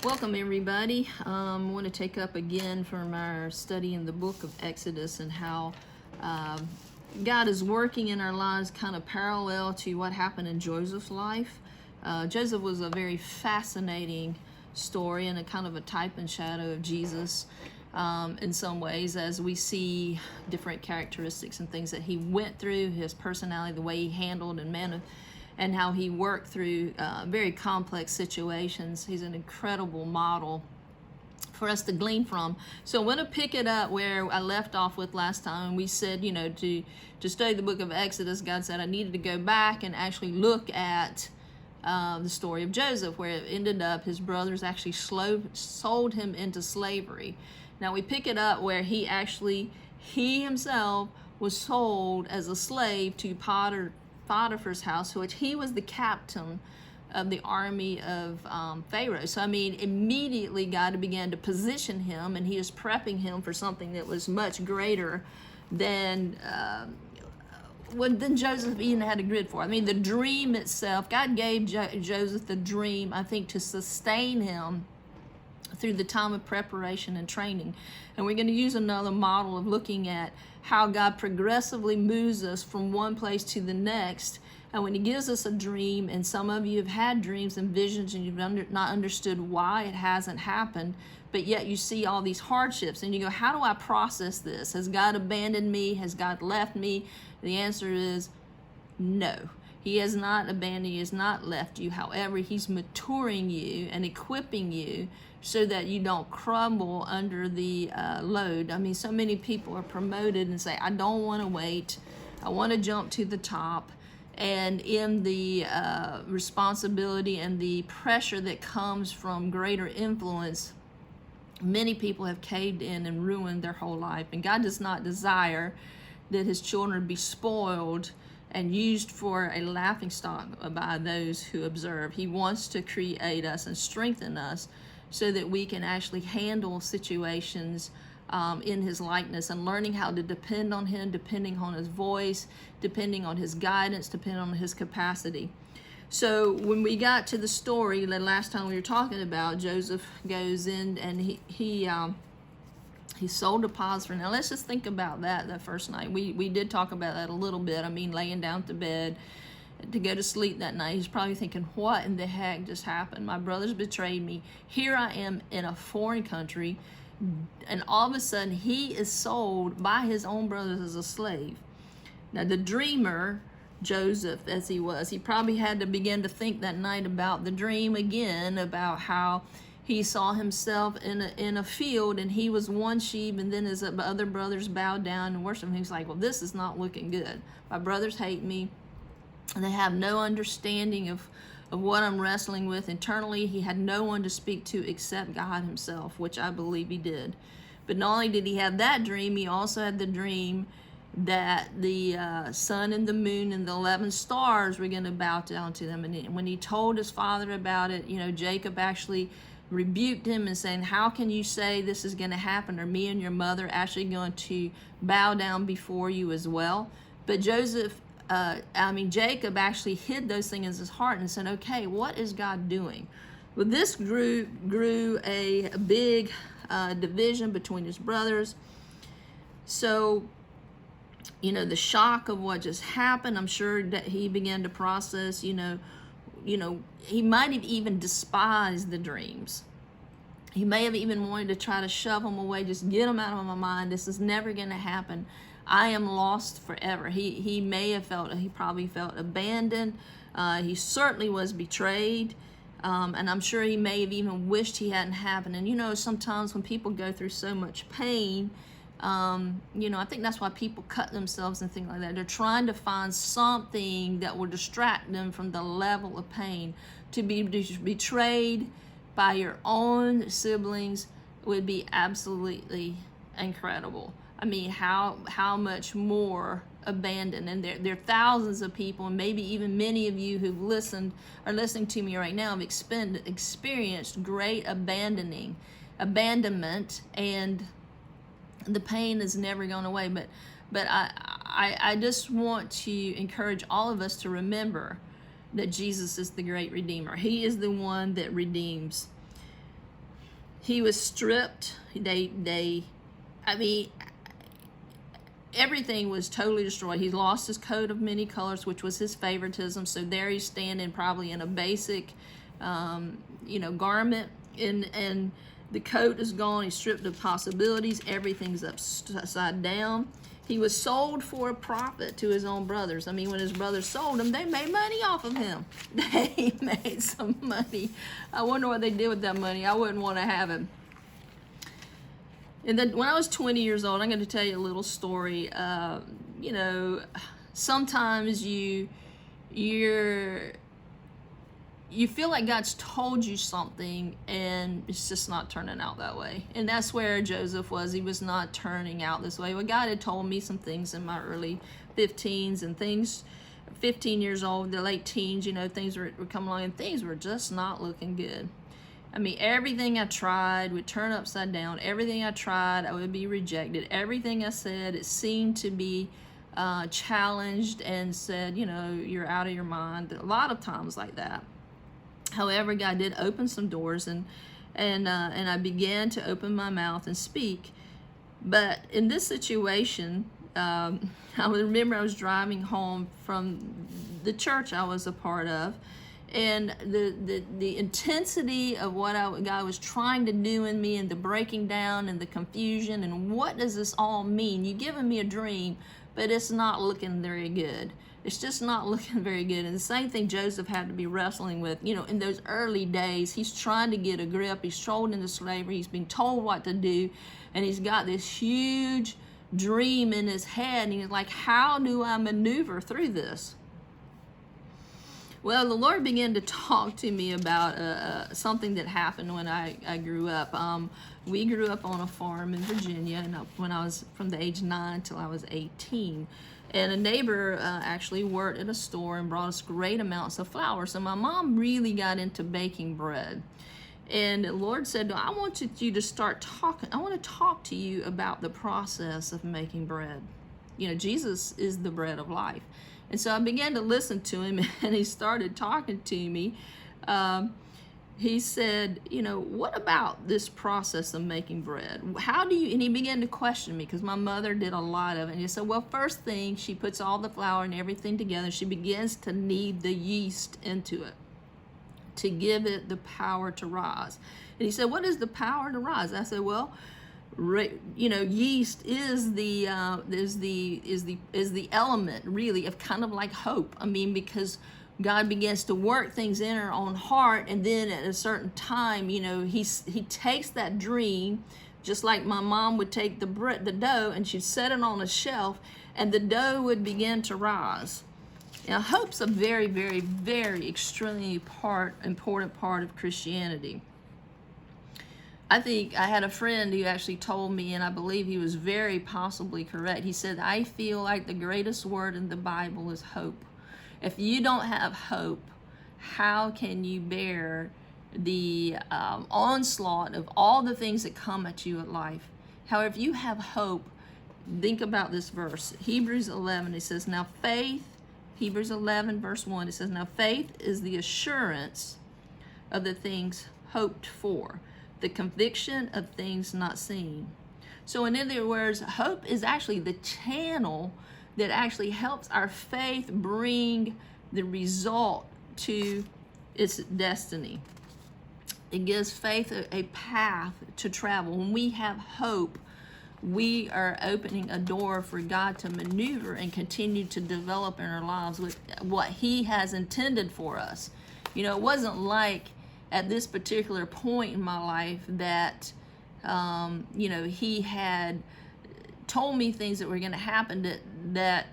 Welcome everybody. I want to take up again from our study in the book of Exodus and how God is working in our lives kind of parallel to what happened in Joseph's life. Joseph was a very fascinating story and a kind of a type and shadow of Jesus in some ways, as we see different characteristics and things that he went through, his personality, the way he handled and how he worked through very complex situations. He's an incredible model for us to glean from. So I want to pick it up where I left off with last time. We said, to study the book of Exodus, God said I needed to go back and actually look at the story of Joseph, where it ended up his brothers actually sold him into slavery. Now we pick it up where he himself was sold as a slave to Potiphar's house, which he was the captain of the army of Pharaoh. So immediately God began to position him, and he is prepping him for something that was much greater than Joseph even had a grid for. The dream itself, God gave Joseph the dream, I think, to sustain him through the time of preparation and training. And we're going to use another model of looking at how God progressively moves us from one place to the next. And when he gives us a dream, and some of you have had dreams and visions and you've not understood why it hasn't happened, but yet you see all these hardships and you go, how do I process this? Has God abandoned me? Has God left me? The answer is no. He has not abandoned you, he has not left you. However, he's maturing you and equipping you so that you don't crumble under the load. So many people are promoted and say, I don't want to wait. I want to jump to the top. And in the responsibility and the pressure that comes from greater influence, many people have caved in and ruined their whole life. And God does not desire that his children be spoiled and used for a laughingstock by those who observe. He wants to create us and strengthen us so that we can actually handle situations in his likeness, and learning how to depend on him, depending on his voice, depending on his guidance, depending on his capacity. So when we got to the story the last time we were talking about, Joseph goes in and he sold to Potiphar. Now let's just think about that first night. We did talk about that a little bit. laying down to bed to go to sleep that night, he's probably thinking, what in the heck just happened? My brothers betrayed me. Here I am in a foreign country, and all of a sudden he is sold by his own brothers as a slave. Now the dreamer, Joseph, as he was, he probably had to begin to think that night about the dream again, about how he saw himself in a field, and he was one sheep, and then his other brothers bowed down and worshiped him. He's like, well, this is not looking good. My brothers hate me. They have no understanding of what I'm wrestling with internally. He had no one to speak to except God himself, which I believe he did. But not only did he have that dream, he also had the dream that the sun and the moon and the 11 stars were going to bow down to them. And when he told his father about it, Jacob actually rebuked him and saying, how can you say this is going to happen? Are me and your mother actually going to bow down before you as well? But Jacob actually hid those things in his heart and said, okay, what is God doing? Well, this grew a big division between his brothers. So, the shock of what just happened, I'm sure that he began to process, he might have even despised the dreams. He may have even wanted to try to shove them away, just get them out of my mind. This is never going to happen. I am lost forever. He probably felt abandoned. He certainly was betrayed. And I'm sure he may have even wished he hadn't happened. And sometimes when people go through so much pain, I think that's why people cut themselves and things like that. They're trying to find something that will distract them from the level of pain. To be betrayed by your own siblings would be absolutely incredible. How much more abandoned? And there are thousands of people, and maybe even many of you who've are listening to me right now, have experienced great abandonment, and the pain is never going away. But I just want to encourage all of us to remember that Jesus is the great Redeemer. He is the one that redeems. He was stripped. I mean, everything was totally destroyed. He lost his coat of many colors, which was his favoritism. So there he's standing probably in a basic, garment, and the coat is gone. He's stripped of possibilities. Everything's upside down. He was sold for a profit to his own brothers. I mean, when his brothers sold him, they made money off of him. They made some money. I wonder what they did with that money. I wouldn't want to have him. And then when I was 20 years old, I'm going to tell you a little story. Sometimes you feel like God's told you something and it's just not turning out that way. And that's where Joseph was. He was not turning out this way. Well, God had told me some things in my early 15s and things, 15 years old, the late teens, things were coming along and things were just not looking good. I mean, everything I tried would turn upside down. Everything I tried, I would be rejected. Everything I said, it seemed to be challenged and said, you're out of your mind. A lot of times like that. However, God did open some doors, and I began to open my mouth and speak. But in this situation, I remember I was driving home from the church I was a part of, and the intensity of what God was trying to do in me, and the breaking down and the confusion, and what does this all mean? You've given me a dream, but it's not looking very good. It's just not looking very good. And the same thing Joseph had to be wrestling with. In those early days, he's trying to get a grip. He's sold into slavery. He's been told what to do. And he's got this huge dream in his head. And he's like, how do I maneuver through this? Well, the Lord began to talk to me about something that happened when I grew up. We grew up on a farm in Virginia, and when I was from the age 9 till I was 18. And a neighbor actually worked at a store and brought us great amounts of flour. So my mom really got into baking bread. And the Lord said, I want you to start talking. I want to talk to you about the process of making bread. Jesus is the bread of life. And so I began to listen to him, and he started talking to me. He said, what about this process of making bread? And he began to question me, because my mother did a lot of it. And he said, well, first thing, she puts all the flour and everything together. She begins to knead the yeast into it to give it the power to rise. And he said, what is the power to rise? I said, well, yeast is the element really of kind of like hope. I mean, because God begins to work things in our own heart, and then at a certain time, he takes that dream, just like my mom would take the dough, and she'd set it on a shelf, and the dough would begin to rise. Now, hope's a very, very, very extremely important part of Christianity. I think I had a friend who actually told me, and I believe he was very possibly correct. He said, I feel like the greatest word in the Bible is hope. If you don't have hope, how can you bear the onslaught of all the things that come at you in life? However, if you have hope, think about this verse. Hebrews 11, it says, now faith, Hebrews 11, verse 1, it says, now faith is the assurance of the things hoped for, the conviction of things not seen. So in other words, hope is actually the channel that actually helps our faith bring the result to its destiny. It gives faith a path to travel. When we have hope, we are opening a door for God to maneuver and continue to develop in our lives with what He has intended for us. It wasn't like at this particular point in my life that, He had told me things that were going to happen that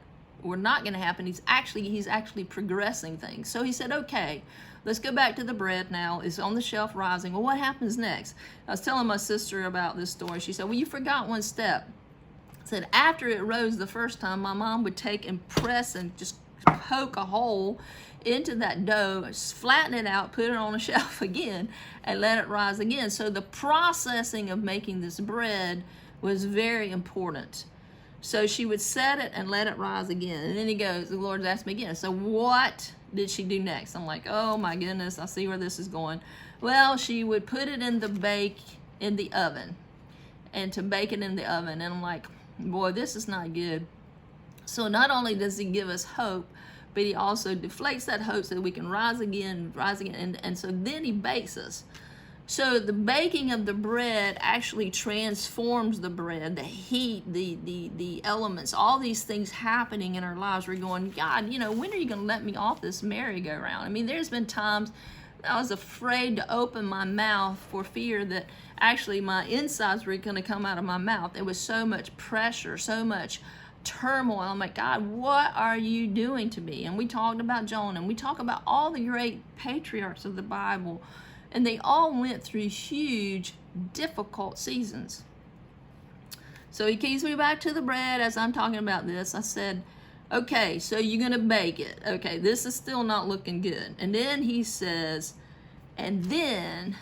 were not going to happen. He's actually progressing things. So he said, okay, let's go back to the bread now. It's on the shelf rising. Well, what happens next? I was telling my sister about this story. She said, well, you forgot one step. I said, after it rose the first time, my mom would take and press and just poke a hole into that dough, flatten it out, put it on a shelf again, and let it rise again. So the processing of making this bread was very important. So she would set it and let it rise again. And then the Lord asked me again, so what did she do next? I'm like, oh my goodness, I see where this is going. Well, she would put it in in the oven, and to bake it in the oven. And I'm like, boy, this is not good. So not only does he give us hope, but he also deflates that hope so that we can rise again, and so then he bakes us. So the baking of the bread actually transforms the bread, the heat, the elements, all these things happening in our lives. We're going, God, when are you going to let me off this merry-go-round? I mean, there's been times I was afraid to open my mouth for fear that actually my insides were going to come out of my mouth. There was so much pressure, so much turmoil. I'm like, God, what are you doing to me? And we talked about Jonah, and we talk about all the great patriarchs of the Bible, and they all went through huge, difficult seasons. So he keeps me back to the bread as I'm talking about this. I said, okay, so you're going to bake it. Okay, this is still not looking good. And then he says, and then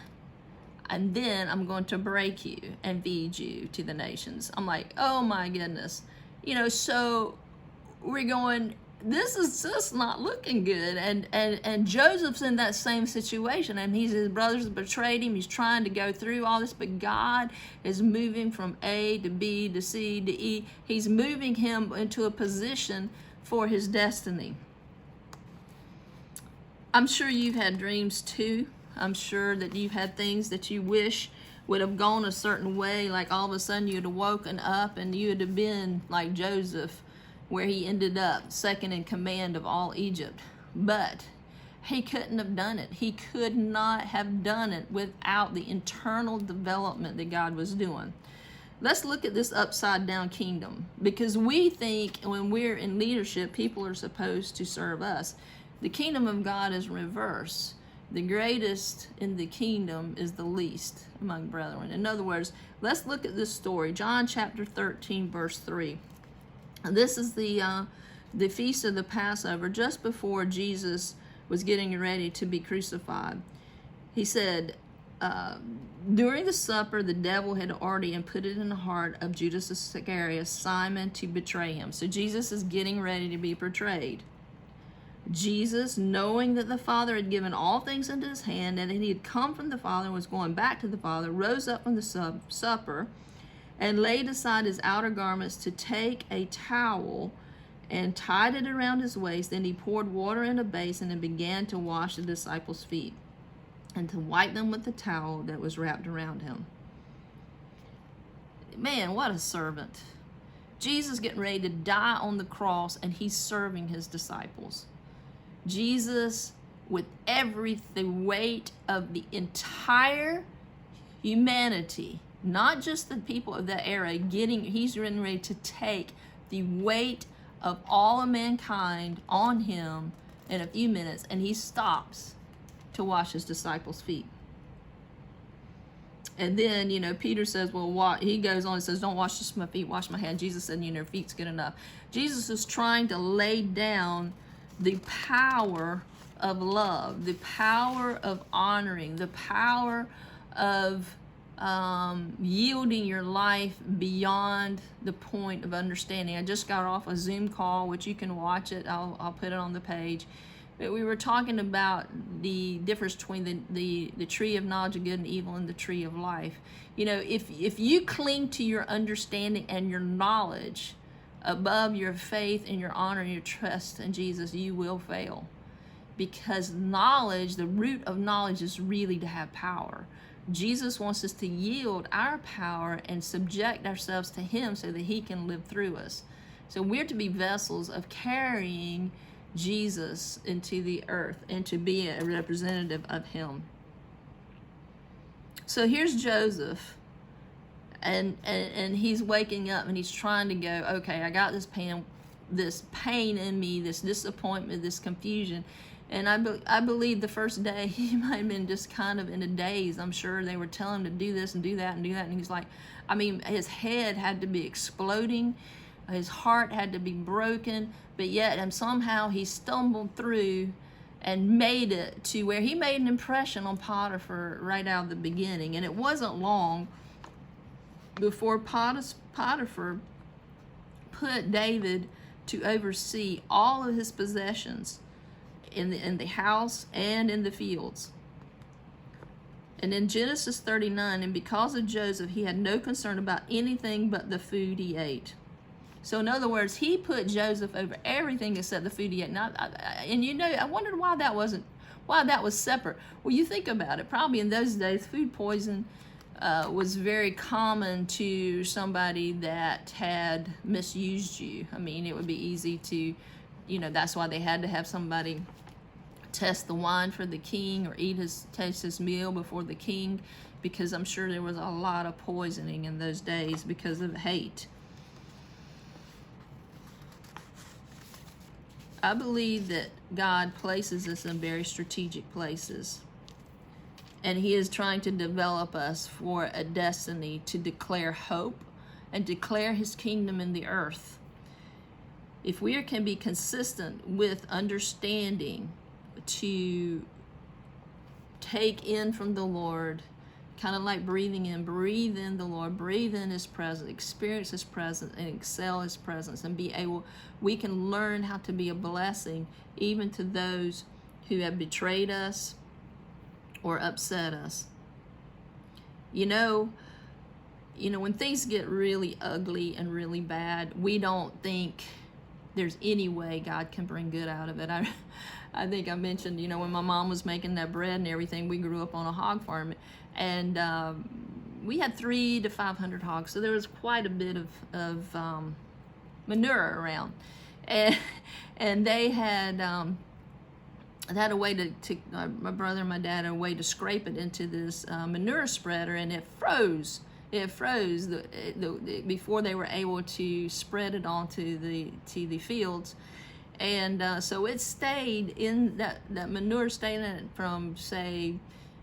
I'm going to break you and feed you to the nations. I'm like, oh my goodness. So we're going, this is just not looking good. And Joseph's in that same situation, and his brothers betrayed him. He's trying to go through all this, but God is moving from A to B to C to E. He's moving him into a position for his destiny. I'm sure you've had dreams too. I'm sure that you've had things that you wish would have gone a certain way, like all of a sudden you'd have woken up and you would have been like Joseph, where he ended up second in command of all Egypt. But he couldn't have done it. He could not have done it without the internal development that God was doing. Let's look at this upside down kingdom, because we think when we're in leadership, people are supposed to serve us. The kingdom of God is reverse. The greatest in the kingdom is the least among brethren. In other words, let's look at this story. John chapter 13, verse 3. This is the feast of the Passover, just before Jesus was getting ready to be crucified. He said, during the supper, the devil had already put it in the heart of Judas Iscariot, Simon, to betray him. So Jesus is getting ready to be betrayed. Jesus, knowing that the Father had given all things into his hand, and that he had come from the Father and was going back to the Father, rose up from the supper and laid aside his outer garments to take a towel and tied it around his waist. Then he poured water in a basin and began to wash the disciples' feet and to wipe them with the towel that was wrapped around him. Man, what a servant. Jesus getting ready to die on the cross, and he's serving his disciples. Jesus, with the weight of the entire humanity, not just the people of that era, he's getting ready to take the weight of all of mankind on him in a few minutes, and he stops to wash his disciples' feet. And then, Peter says, well, he goes on and says, don't wash just my feet, wash my hand. Jesus said, your feet's good enough. Jesus is trying to lay down the power of love, the power of honoring, the power of yielding your life beyond the point of understanding. I just got off a Zoom call, which you can watch it. I'll put it on the page. But we were talking about the difference between the tree of knowledge of good and evil and the tree of life. If you cling to your understanding and your knowledge above your faith and your honor and your trust in Jesus, you will fail. Because knowledge, the root of knowledge, is really to have power. Jesus wants us to yield our power and subject ourselves to him so that he can live through us. So we're to be vessels of carrying Jesus into the earth and to be a representative of him. So here's Joseph, and he's waking up and he's trying to go, okay, I got this pain in me, this disappointment, this confusion. And I believe the first day he might have been just kind of in a daze. I'm sure they were telling him to do this and do that and do that. And he's like, his head had to be exploding. His heart had to be broken. But yet, and somehow he stumbled through and made it to where he made an impression on Potiphar right out of the beginning. And it wasn't long before Potiphar put David to oversee all of his possessions in the house and in the fields. And in Genesis 39, and because of Joseph, he had no concern about anything but the food he ate. So in other words, he put Joseph over everything except the food he ate. Now, I wondered why that was separate. Well, you think about it. Probably in those days, food poison was very common to somebody that had misused you. I mean, it would be easy to, that's why they had to have somebody test the wine for the king or taste his meal before the king, because I'm sure there was a lot of poisoning in those days because of hate. I believe that God places us in very strategic places, and he is trying to develop us for a destiny to declare hope and declare his kingdom in the earth. If we can be consistent with understanding to take in from the Lord, kind of like breathing in, breathe in the Lord, breathe in his presence, experience his presence, and excel his presence, and we can learn how to be a blessing even to those who have betrayed us or upset us. When things get really ugly and really bad, we don't think there's any way God can bring good out of it. I think I mentioned, when my mom was making that bread and everything, we grew up on a hog farm, and we had 300 to 500 hogs, so there was quite a bit of manure around, and they had a way to my brother and my dad had a way to scrape it into this manure spreader, and it froze. It froze before they were able to spread it onto the fields. And so it stayed in that manure stayed in it from, say,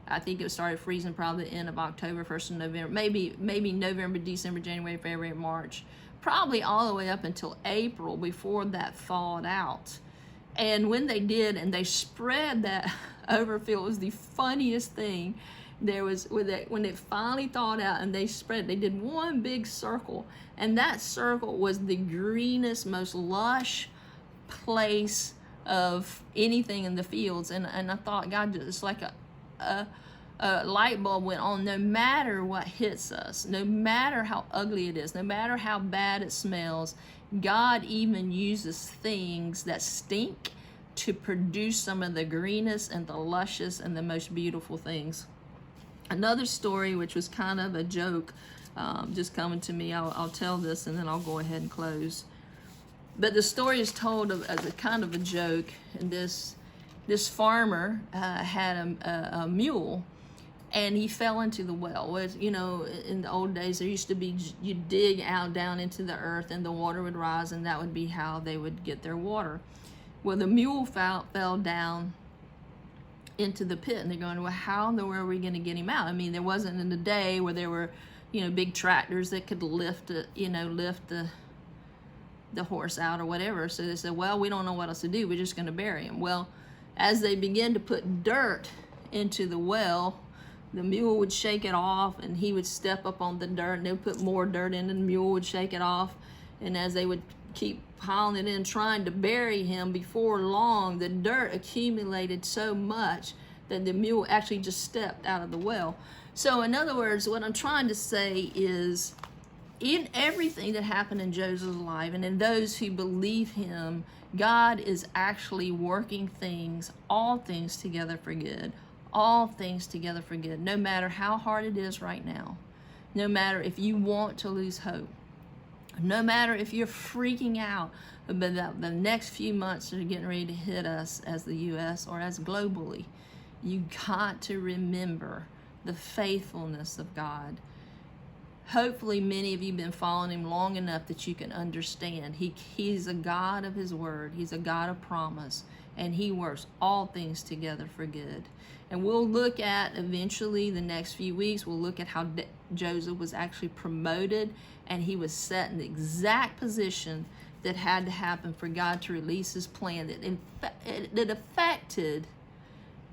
I think it started freezing probably the end of October, 1st of November, maybe November, December, January, February, March, probably all the way up until April before that thawed out. And when they did, and they spread that overfill, it was the funniest thing. There was, when it finally thawed out and they did one big circle, and that circle was the greenest, most lush place of anything in the fields. And I thought, God, it's like a light bulb went on. No matter what hits us, no matter how ugly it is, no matter how bad it smells, God even uses things that stink to produce some of the greenest and the luscious and the most beautiful things. Another story, which was kind of a joke, just coming to me, I'll tell this and then I'll go ahead and close. But the story is told as a kind of a joke. And this farmer had a mule, and he fell into the well. In the old days, there used to be, you dig out down into the earth, and the water would rise, and that would be how they would get their water. Well, the mule fell down into the pit, and they're going, well, how in the world are we going to get him out? I mean, there wasn't in the day where there were, big tractors that could lift the horse out or whatever. So they said, well, we don't know what else to do. We're just going to bury him. Well, as they began to put dirt into the well, the mule would shake it off, and he would step up on the dirt, and they would put more dirt in, and the mule would shake it off. And as they would keep piling it in, trying to bury him, before long, the dirt accumulated so much that the mule actually just stepped out of the well. So in other words, what I'm trying to say is, in everything that happened in Joseph's life and in those who believe him, God is actually working all things together for good. All things together for good, no matter how hard it is right now. No matter if you want to lose hope. No matter if you're freaking out about the next few months that are getting ready to hit us as the U.S. or as globally, you got to remember the faithfulness of God. Hopefully many of you have been following him long enough that you can understand. He's a God of his word. He's a God of promise. And he works all things together for good. And we'll look at, eventually, the next few weeks, we'll look at how Joseph was actually promoted, and he was set in the exact position that had to happen for God to release his plan. That affected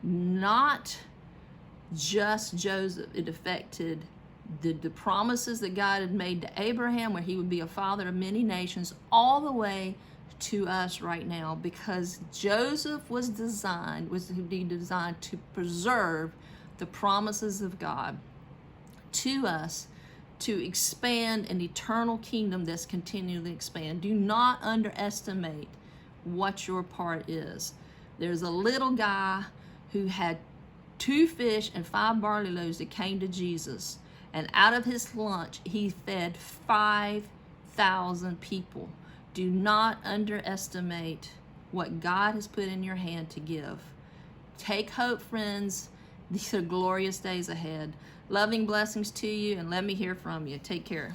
not just Joseph. It affected the promises that God had made to Abraham, where he would be a father of many nations, all the way to us right now, because Joseph was designed to preserve the promises of God to us to expand an eternal kingdom that's continually expand. Do not underestimate what your part is. There's a little guy who had 2 fish and 5 barley loaves that came to Jesus, and out of his lunch he fed 5,000 people. Do not underestimate what God has put in your hand to give. Take hope, friends. These are glorious days ahead. Loving blessings to you, and let me hear from you. Take care.